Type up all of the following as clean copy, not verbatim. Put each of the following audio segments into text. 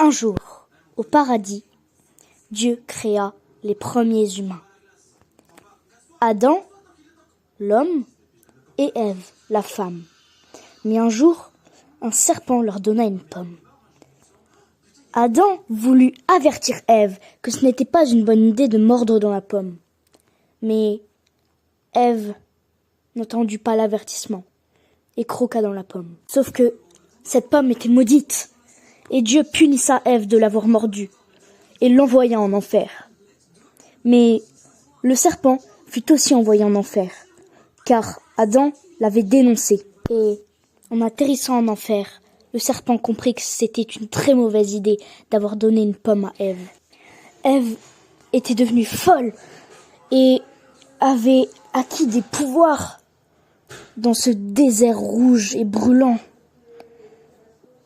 Un jour, au paradis, Dieu créa les premiers humains. Adam, l'homme, et Ève, la femme. Mais un jour, un serpent leur donna une pomme. Adam voulut avertir Ève que ce n'était pas une bonne idée de mordre dans la pomme. Mais Ève n'entendit pas l'avertissement et croqua dans la pomme. Sauf que cette pomme était maudite, et Dieu punissa Ève de l'avoir mordue et l'envoya en enfer. Mais le serpent fut aussi envoyé en enfer, car Adam l'avait dénoncé. Et en atterrissant en enfer, le serpent comprit que c'était une très mauvaise idée d'avoir donné une pomme à Ève. Ève était devenue folle et avait acquis des pouvoirs dans ce désert rouge et brûlant.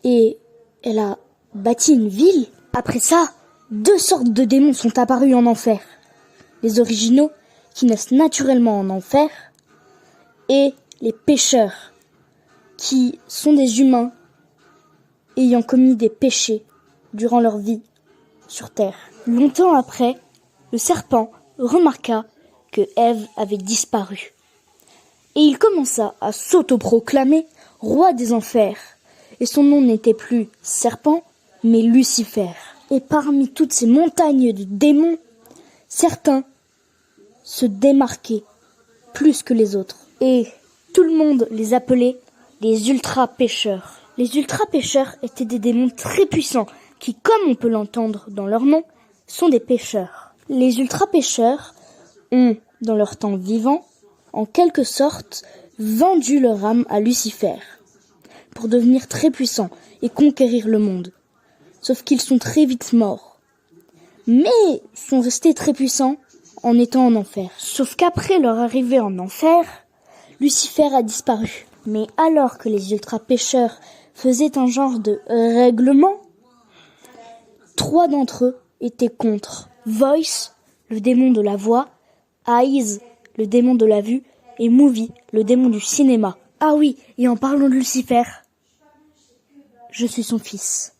Et elle a bâti une ville. Après ça, 2 sortes de démons sont apparus en enfer. Les originaux, qui naissent naturellement en enfer, et les pécheurs, qui sont des humains ayant commis des péchés durant leur vie sur terre. Longtemps après, le serpent remarqua que Ève avait disparu. Et il commença à s'autoproclamer roi des enfers. Et son nom n'était plus serpent, mais Lucifer. Et parmi toutes ces montagnes de démons, certains se démarquaient plus que les autres. Et tout le monde les appelait les ultra-pécheurs. Les ultra-pécheurs étaient des démons très puissants qui, comme on peut l'entendre dans leur nom, sont des pécheurs. Les ultra-pécheurs ont, dans leur temps vivant, en quelque sorte, vendu leur âme à Lucifer pour devenir très puissants et conquérir le monde. Sauf qu'ils sont très vite morts. Mais sont restés très puissants en étant en enfer. Sauf qu'après leur arrivée en enfer, Lucifer a disparu. Mais alors que les ultra-pécheurs faisaient un genre de règlement, 3 d'entre eux étaient contre. Voice, le démon de la voix, Eyes, le démon de la vue, et Movie, le démon du cinéma. Ah oui, et en parlant de Lucifer, je suis son fils.